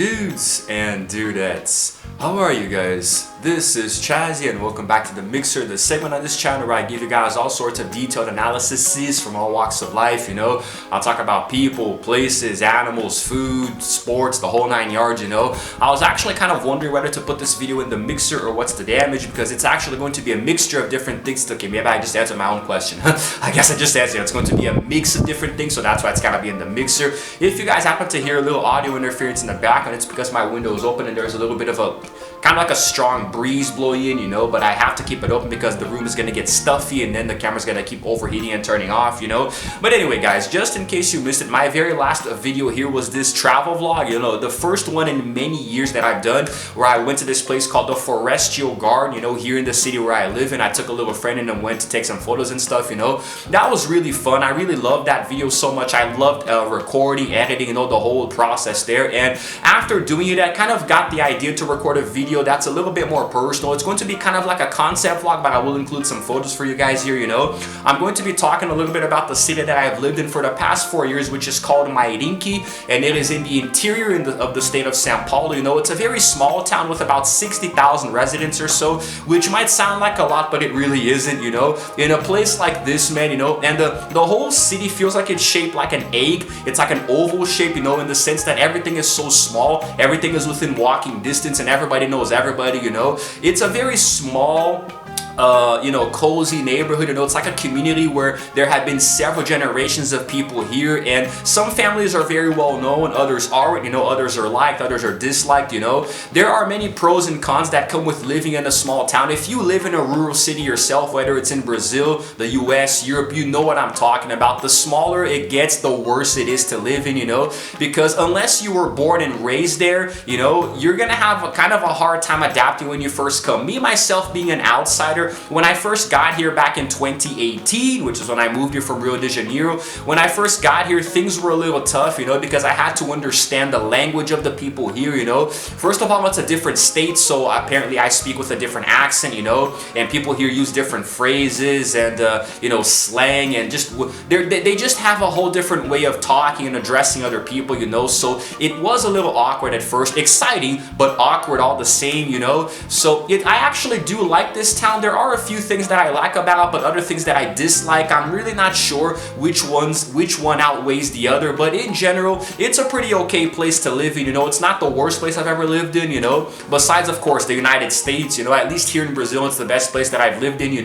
Dudes and dudettes, how are you guys? This is Chazzy and welcome back to The Mixer, the segment on this channel where I give you guys all sorts of detailed analyses from all walks of life, I'll talk about people, places, animals, food, sports, the whole 9 yards, I was actually kind of wondering whether to put this video in The Mixer or What's the Damage, because it's actually going to be a mixture of different things. Okay, maybe I just answered my own question. I guess I just answered. It's going to be a mix of different things, so that's why it's gotta be in The Mixer. If you guys happen to hear a little audio interference in the background, it's because my window is open and there's a little bit of a kind of like a strong breeze blowing in, but I have to keep it open because the room is gonna get stuffy and then the camera's gonna keep overheating and turning off, But anyway, guys, just in case you missed it, my very last video here was this travel vlog, the first one in many years that I've done, where I went to this place called the Forestio Garden, here in the city where I live in. I took a little friend and went to take some photos and stuff, That was really fun. I really loved that video so much. I loved recording, editing, the whole process there. And after doing it, I kind of got the idea to record a video that's a little bit more personal. It's going to be kind of like a concept vlog, but I will include some photos for you guys here, I'm going to be talking a little bit about the city that I've lived in for the past 4 years, which is called Mairinque, and it is in the interior of the state of São Paulo. It's a very small town with about 60,000 residents or so, which might sound like a lot, but it really isn't, In a place like this, man, and the whole city feels like it's shaped like an egg. It's like an oval shape, in the sense that everything is so small, everything is within walking distance, and everybody knows everybody, It's a very small, cozy neighborhood, it's like a community where there have been several generations of people here, and some families are very well known, others aren't, others are liked, others are disliked, There are many pros and cons that come with living in a small town. If you live in a rural city yourself, whether it's in Brazil, the US, Europe, you know what I'm talking about. The smaller it gets, the worse it is to live in, because unless you were born and raised there, you're gonna have a kind of a hard time adapting when you first come. Me, myself, being an outsider, when I first got here back in 2018, which is when I moved here from Rio de Janeiro, when I first got here, things were a little tough, because I had to understand the language of the people here, First of all, it's a different state, so apparently I speak with a different accent, and people here use different phrases and, slang, and they just have a whole different way of talking and addressing other people, so it was a little awkward at first, exciting, but awkward all the same, So I actually do like this town. There are a few things that I like about, but other things that I dislike. I'm really not sure which one outweighs the other, but in general, it's a pretty okay place to live in, It's not the worst place I've ever lived in, Besides, of course, the United States, At least here in Brazil, it's the best place that I've lived in,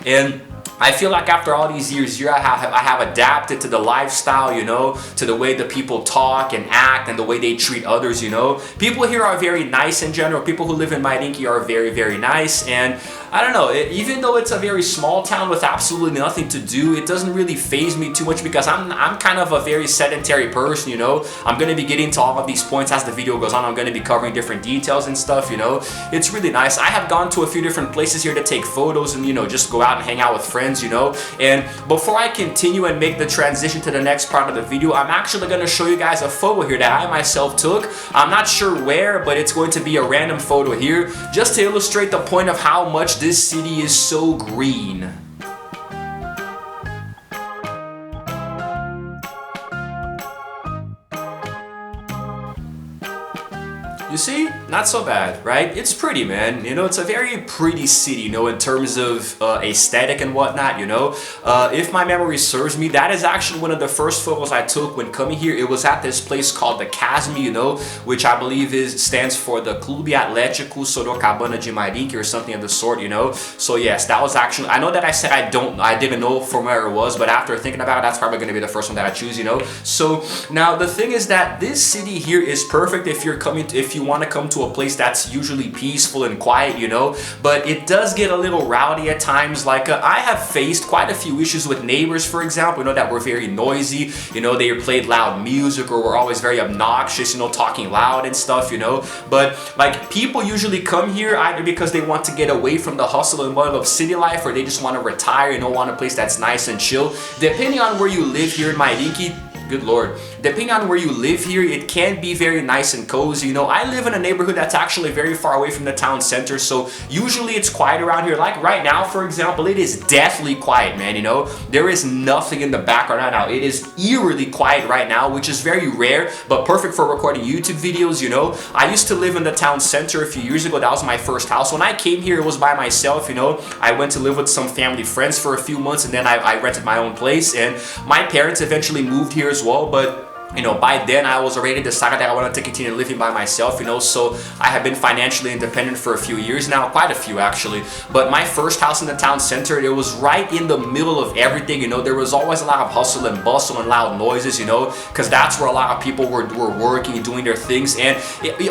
And I feel like after all these years here, I have adapted to the lifestyle, to the way the people talk and act and the way they treat others, People here are very nice in general. People who live in Mairinque are very, very nice, and I don't know, even though it's a very small town with absolutely nothing to do, it doesn't really faze me too much because I'm kind of a very sedentary person, I'm going to be getting to all of these points as the video goes on. I'm going to be covering different details and stuff, It's really nice. I have gone to a few different places here to take photos and, just go out and hang out with friends, And before I continue and make the transition to the next part of the video, I'm actually going to show you guys a photo here that I myself took. I'm not sure where, but it's going to be a random photo here, just to illustrate the point of how much this city is so green. You see? Not so bad, right? It's pretty, man. It's a very pretty city, in terms of aesthetic and whatnot, If my memory serves me, that is actually one of the first photos I took when coming here. It was at this place called the Chazzy, which I believe stands for the Clube Atlético Sorocabana de Mairinque or something of the sort, So yes, that was actually, I know that I said I didn't know from where it was, but after thinking about it, that's probably going to be the first one that I choose, So now the thing is that this city here is perfect if you want to come to a place that's usually peaceful and quiet, but it does get a little rowdy at times. Like I have faced quite a few issues with neighbors, for example, that were very noisy, they played loud music or were always very obnoxious, talking loud and stuff, but like people usually come here either because they want to get away from the hustle and bustle of city life, or they just want to retire, want a place that's nice and chill. Depending on where you live here in Mairinque, good lord. Depending on where you live here, it can be very nice and cozy. You know, I live in a neighborhood that's actually very far away from the town center, so usually it's quiet around here. Like right now, for example, it is deathly quiet, man. You know, there is nothing in the background right now. It is eerily quiet right now, which is very rare, but perfect for recording YouTube videos. You know, I used to live in the town center a few years ago. That was my first house. When I came here, it was by myself. You know, I went to live with some family friends for a few months, and then I rented my own place, and my parents eventually moved here as well, but you know, by then I was already decided that I wanted to continue living by myself, you know, so I have been financially independent for a few years now, quite a few actually. But my first house in the town center, it was right in the middle of everything, you know. There was always a lot of hustle and bustle and loud noises, you know, because that's where a lot of people were working and doing their things. And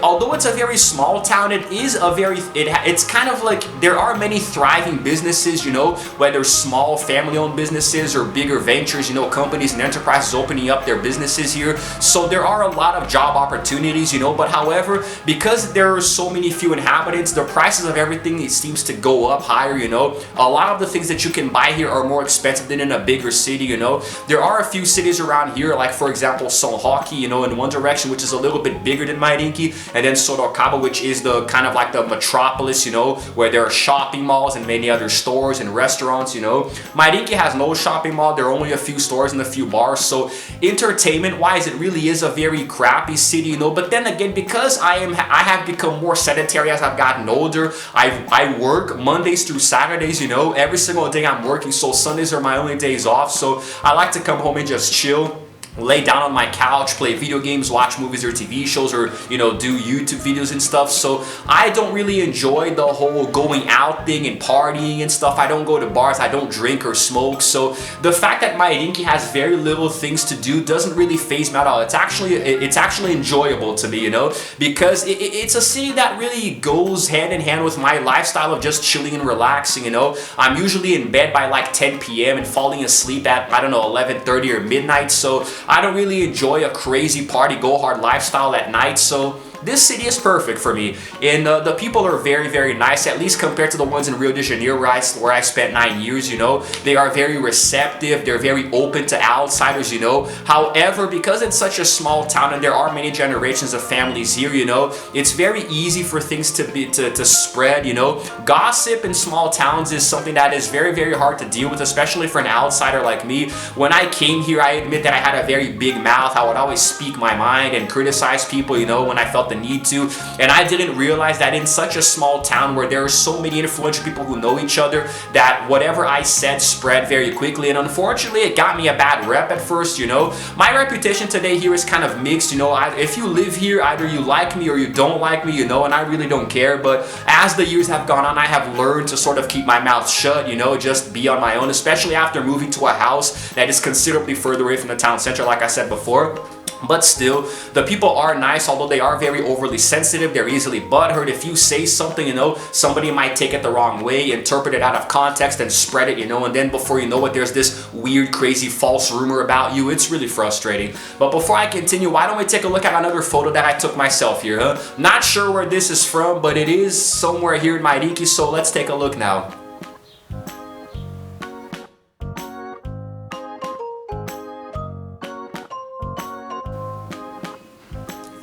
although it's a very small town, it is a very, it's kind of like there are many thriving businesses, you know, whether small family-owned businesses or bigger ventures, you know, companies and enterprises opening up their businesses here. So there are a lot of job opportunities, you know, but however, because there are so many few inhabitants, the prices of everything, it seems to go up higher, you know. A lot of the things that you can buy here are more expensive than in a bigger city, you know. There are a few cities around here, like for example, Sonhoki, you know, in one direction, which is a little bit bigger than Mairinque, and then Sorocaba, which is the kind of like the metropolis, you know, where there are shopping malls and many other stores and restaurants, you know. Mairinque has no shopping mall. There are only a few stores and a few bars, so entertainment-wise, it really is a very crappy city, you know. But then again, because I have become more sedentary as I've gotten older. I work Mondays through Saturdays, you know. Every single day I'm working, so Sundays are my only days off. So I like to come home and just chill, lay down on my couch, play video games, watch movies or TV shows, or you know, do YouTube videos and stuff. So I don't really enjoy the whole going out thing and partying and stuff. I don't go to bars, I don't drink or smoke. So the fact that Mairinque has very little things to do doesn't really faze me at all. It's actually enjoyable to me, you know, because it's a city that really goes hand in hand with my lifestyle of just chilling and relaxing, you know. I'm usually in bed by like 10 p.m. and falling asleep at, I don't know, 11:30 or midnight. So I don't really enjoy a crazy party, go hard lifestyle at night, so this city is perfect for me. And the people are very, very nice, at least compared to the ones in Rio de Janeiro where I spent 9 years, you know. They are very receptive, they're very open to outsiders, you know. However, because it's such a small town and there are many generations of families here, you know, it's very easy for things to spread, you know. Gossip in small towns is something that is very, very hard to deal with, especially for an outsider like me. When I came here, I admit that I had a very big mouth. I would always speak my mind and criticize people, you know, when I felt the need to, and I didn't realize that in such a small town where there are so many influential people who know each other, that whatever I said spread very quickly. And unfortunately, it got me a bad rep at first, you know. My reputation today here is kind of mixed, you know. If you live here, either you like me or you don't like me, you know, and I really don't care. But as the years have gone on, I have learned to sort of keep my mouth shut, you know, just be on my own, especially after moving to a house that is considerably further away from the town center, like I said before. But still, the people are nice, although they are very overly sensitive. They're easily butthurt. If you say something, you know, somebody might take it the wrong way, interpret it out of context, and spread it, you know, and then before you know it, there's this weird, crazy, false rumor about you. It's really frustrating. But before I continue, why don't we take a look at another photo that I took myself here, huh? Not sure where this is from, but it is somewhere here in Mairinque, so let's take a look now.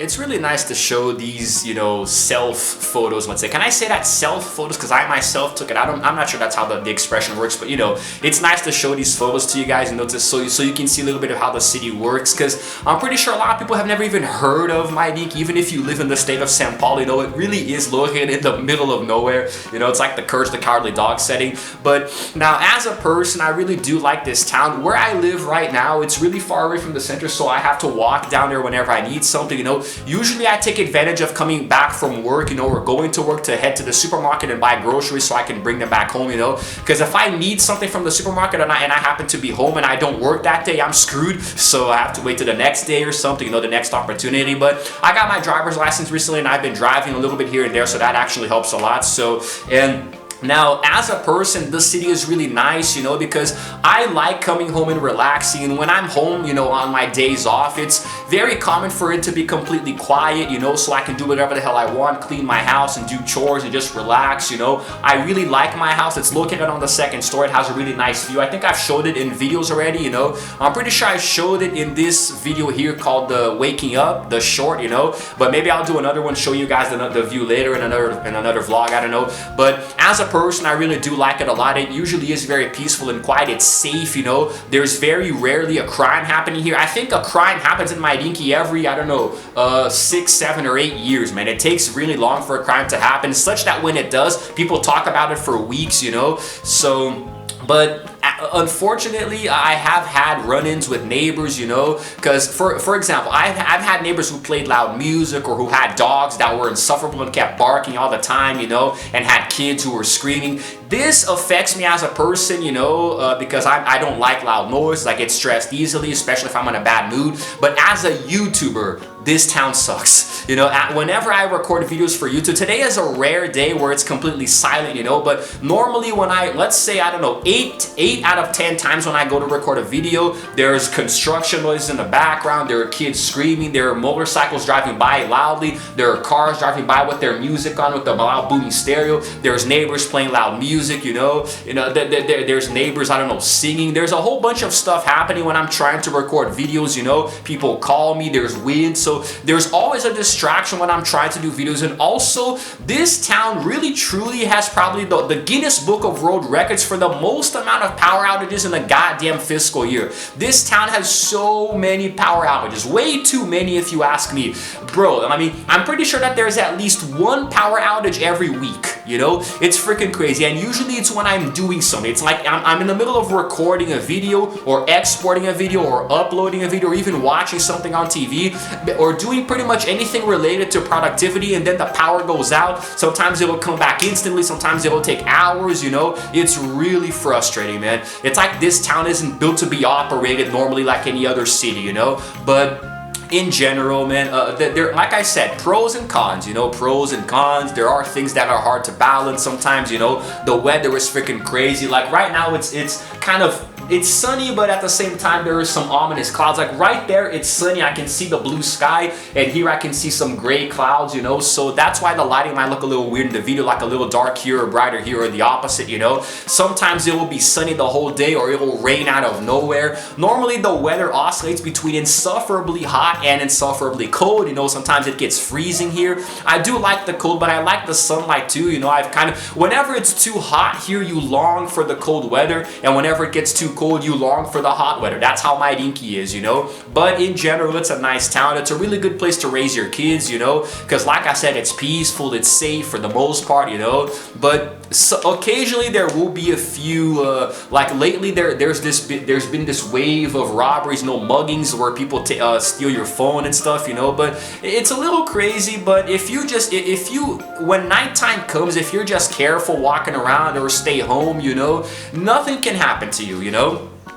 It's really nice to show these, you know, self photos, let's say. Can I say that self photos? Because I myself took it. I'm not sure that's how the expression works, but you know, it's nice to show these photos to you guys, you know, so you can see a little bit of how the city works. Because I'm pretty sure a lot of people have never even heard of Mairinque, even if you live in the state of São Paulo. You know, it really is located in the middle of nowhere. You know, it's like the Courage the Cowardly Dog setting. But now, as a person, I really do like this town. Where I live right now, it's really far away from the center, so I have to walk down there whenever I need something, you know. Usually I take advantage of coming back from work, you know, or going to work to head to the supermarket and buy groceries so I can bring them back home, you know. Because if I need something from the supermarket and I happen to be home and I don't work that day, I'm screwed. So I have to wait till the next day or something, you know, the next opportunity. But I got my driver's license recently and I've been driving a little bit here and there, so that actually helps a lot. So, and Now, as a person, the city is really nice, you know, because I like coming home and relaxing. And when I'm home, you know, on my days off, it's very common for it to be completely quiet, you know, so I can do whatever the hell I want, clean my house and do chores and just relax, you know. I really like my house. It's located on the second story. It has a really nice view. I think I've showed it in videos already, you know. I'm pretty sure I showed it in this video here called the Waking Up, the short, you know. But maybe I'll do another one, show you guys the view later in another vlog, I don't know. But as a person, I really do like it a lot. It usually is very peaceful and quiet. It's safe, you know. There's very rarely a crime happening here. I think a crime happens in Mairinque every, I don't know, 6, 7, or 8 years, man. It takes really long for a crime to happen, such that when it does, people talk about it for weeks, you know. So, but unfortunately, I have had run-ins with neighbors, you know, because for example, I've had neighbors who played loud music or who had dogs that were insufferable and kept barking all the time, you know, and had kids who were screaming. This affects me as a person, you know, because I don't like loud noise. I get stressed easily, especially if I'm in a bad mood. But as a YouTuber, this town sucks. You know, whenever I record videos for YouTube, today is a rare day where it's completely silent, you know, but normally when let's say, I don't know, 8 out of 10 times when I go to record a video, there's construction noises in the background, there are kids screaming, there are motorcycles driving by loudly, there are cars driving by with their music on, with the loud booming stereo, there's neighbors playing loud music, you know, there's neighbors, I don't know, singing, there's a whole bunch of stuff happening when I'm trying to record videos, you know, people call me, there's wind, so there's always a distraction when I'm trying to do videos. And also, this town really truly has probably the Guinness Book of World Records for the most amount of power outages in a goddamn fiscal year. This town has so many power outages, way too many if you ask me. Bro, I mean, I'm pretty sure that there's at least one power outage every week, you know? It's freaking crazy, and usually it's when I'm doing something. It's like I'm in the middle of recording a video, or exporting a video, or uploading a video, or even watching something on TV, or doing pretty much anything related to productivity, and then the power goes out. Sometimes it will come back instantly, sometimes it will take hours, you know? It's really frustrating, man. It's like this town isn't built to be operated normally like any other city, you know? But in general, man, there, like I said, pros and cons, you know, pros and cons. There are things that are hard to balance sometimes, you know. The weather is freaking crazy. Like right now, it's kind of, it's sunny, but at the same time, there is some ominous clouds. Like right there, it's sunny. I can see the blue sky, and here I can see some gray clouds, you know. So that's why the lighting might look a little weird in the video, like a little dark here or brighter here, or the opposite, you know. Sometimes it will be sunny the whole day, or it will rain out of nowhere. Normally, the weather oscillates between insufferably hot and insufferably cold, you know. Sometimes it gets freezing here. I do like the cold, but I like the sunlight too, you know. I've kind of, whenever it's too hot here, you long for the cold weather, and whenever it gets too cold, you long for the hot weather. That's how Mairinque is, you know. But in general, it's a nice town. It's a really good place to raise your kids, you know, because like I said, it's peaceful, it's safe for the most part, you know. But so occasionally there will be a few, like lately there's been this wave of robberies, you know, muggings where people steal your phone and stuff, you know. But it's a little crazy. But if you when nighttime comes, if you're just careful walking around or stay home, you know, nothing can happen to you, you know.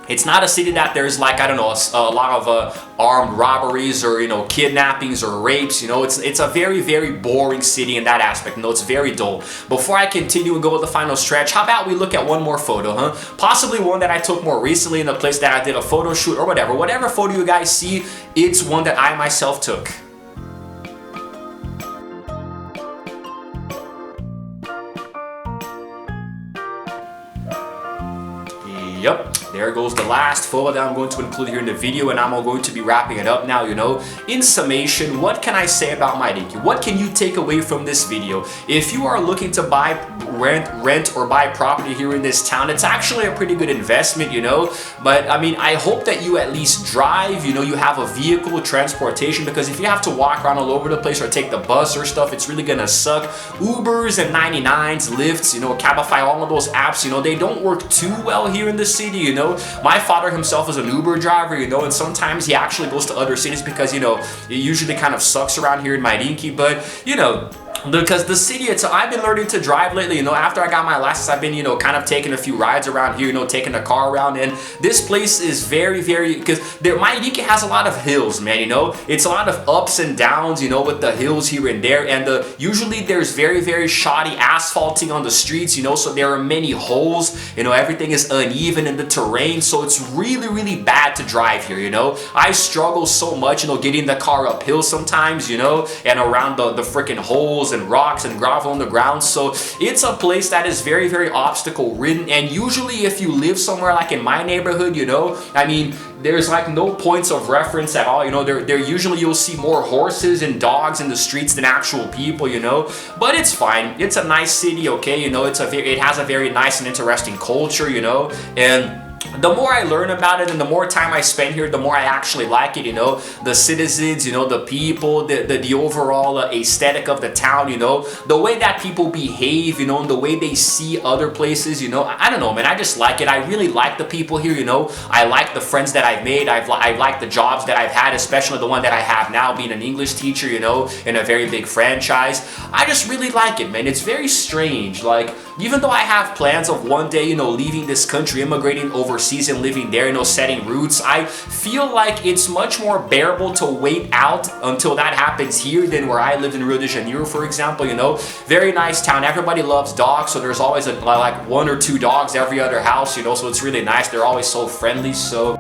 It's not a city that there's like, I don't know, a lot of armed robberies or, you know, kidnappings or rapes, you know. It's a very, very boring city in that aspect, you know. It's very dull. Before I continue and go with the final stretch, how about we look at one more photo, huh? Possibly one that I took more recently in a place that I did a photo shoot or whatever. Whatever photo you guys see, it's one that I myself took. Yep, there goes the last photo that I'm going to include here in the video, and I'm going to be wrapping it up now, you know. In summation, what can I say about Mairinque? What can you take away from this video? If you are looking to buy, rent or buy property here in this town, it's actually a pretty good investment, you know. But I mean, I hope that you at least drive, you know, you have a vehicle, transportation, because if you have to walk around all over the place or take the bus or stuff, it's really gonna suck. Ubers and 99s, Lyfts, you know, Cabify, all of those apps, you know, they don't work too well here in this city, you know. My father himself is an Uber driver, you know, and sometimes he actually goes to other cities because, you know, it usually kind of sucks around here in Mairinque. But, you know, Because the city itself, I've been learning to drive lately, you know, after I got my license, I've been, you know, kind of taking a few rides around here, you know, taking the car around, and this place is very, because Mairinque has a lot of hills, man, you know, it's a lot of ups and downs, you know, with the hills here and there, and usually there's very shoddy asphalting on the streets, you know, so there are many holes, you know, everything is uneven in the terrain, so it's really bad to drive here, you know. I struggle so much, you know, getting the car uphill sometimes, you know, and around the freaking holes and rocks and gravel on the ground. So it's a place that is very obstacle ridden, and usually if you live somewhere like in my neighborhood, you know, I mean, there's like no points of reference at all, you know. There usually you'll see more horses and dogs in the streets than actual people, you know, but it's fine. It's a nice city, okay, you know, it has a very nice and interesting culture, you know, and the more I learn about it and the more time I spend here, the more I actually like it, you know. The citizens, you know, the people, the overall aesthetic of the town, you know, the way that people behave, you know, and the way they see other places, you know. I don't know, man, I just like it. I really like the people here, you know. I like the friends that I've made. I like the jobs that I've had, especially the one that I have now, being an English teacher, you know, in a very big franchise. I just really like it, man. It's very strange. Like, even though I have plans of one day, you know, leaving this country, immigrating overseas and living there, you know, setting roots, I feel like it's much more bearable to wait out until that happens here than where I lived in Rio de Janeiro, for example, you know. Very nice town. Everybody loves dogs, so there's always like 1 or 2 dogs every other house, you know, so it's really nice. They're always so friendly, so...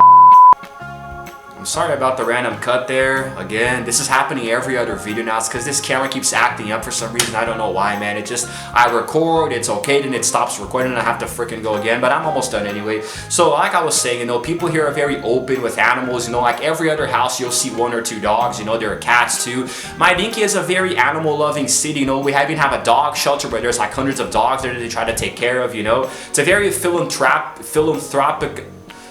I'm sorry about the random cut there. Again, this is happening every other video now. It's because this camera keeps acting up for some reason. I don't know why, man. It just, I record, it's okay, then it stops recording and I have to freaking go again. But I'm almost done anyway. So like I was saying, you know, people here are very open with animals. You know, like every other house, you'll see 1 or 2 dogs. You know, there are cats too. Mairinque is a very animal-loving city. You know, we even have a dog shelter where there's like hundreds of dogs there that they try to take care of, you know. It's a very philanthropic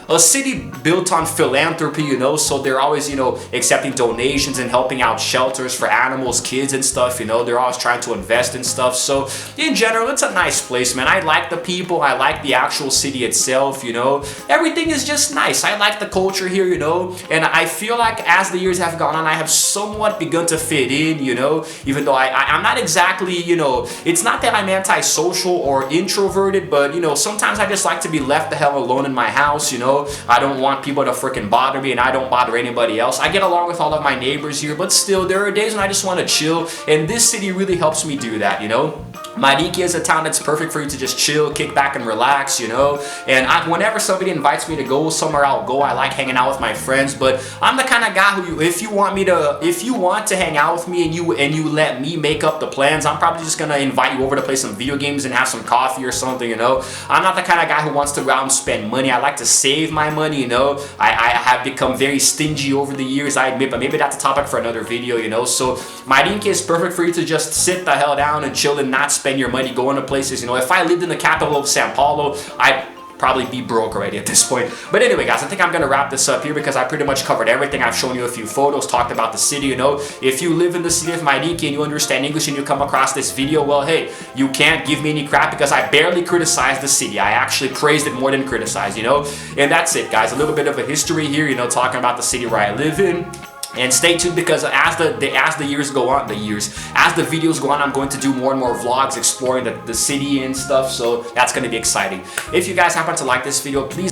a city built on philanthropy, you know, so they're always, you know, accepting donations and helping out shelters for animals, kids and stuff, you know, they're always trying to invest in stuff. So in general, it's a nice place, man. I like the people, I like the actual city itself, you know, everything is just nice. I like the culture here, you know, and I feel like as the years have gone on, I have somewhat begun to fit in, you know, even though I'm not exactly, you know, it's not that I'm antisocial or introverted, but, you know, sometimes I just like to be left the hell alone in my house, you know. I don't want people to freaking bother me, and I don't bother anybody else. I get along with all of my neighbors here, but still, there are days when I just want to chill, and this city really helps me do that, you know. Mairinque is a town that's perfect for you to just chill, kick back and relax, you know. And whenever somebody invites me to go somewhere, I'll go. I like hanging out with my friends, but I'm the kind of guy who, if you want to hang out with me and you let me make up the plans, I'm probably just gonna invite you over to play some video games and have some coffee or something, you know. I'm not the kind of guy who wants to go out and spend money. I like to save my money, you know. I have become very stingy over the years, I admit, but maybe that's a topic for another video, you know. So Mairinque is perfect for you to just sit the hell down and chill and not spend your money going to places, you know. If I lived in the capital of Sao Paulo, I'd probably be broke already at this point. But anyway, guys, I think I'm gonna wrap this up here because I pretty much covered everything. I've shown you a few photos, talked about the city, you know. If you live in the city of Mairinque and you understand English and you come across this video, well, hey, you can't give me any crap because I barely criticized the city. I actually praised it more than criticized, you know. And that's it, guys. A little bit of a history here, you know, talking about the city where I live in. And stay tuned because as the years go on, as the videos go on, I'm going to do more and more vlogs exploring the city and stuff. So that's going to be exciting. If you guys happen to like this video, please...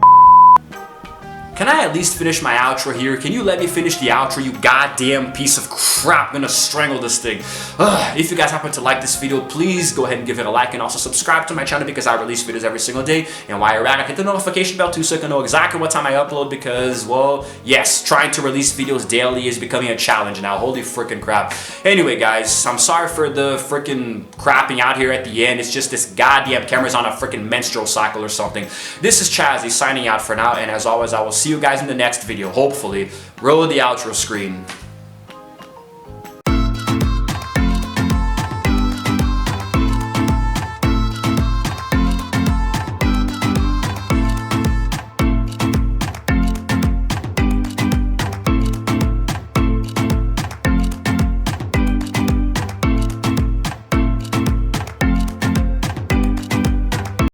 Can I at least finish my outro here? Can you let me finish the outro, you goddamn piece of crap? I'm gonna strangle this thing. If you guys happen to like this video, please go ahead and give it a like and also subscribe to my channel because I release videos every single day. And while you're at it, hit the notification bell too so you can know exactly what time I upload because, well, yes, trying to release videos daily is becoming a challenge now. Holy freaking crap. Anyway, guys, I'm sorry for the freaking crapping out here at the end. It's just this goddamn camera's on a freaking menstrual cycle or something. This is Chazzy signing out for now, and as always, I will see you guys in the next video. Hopefully, roll the outro screen.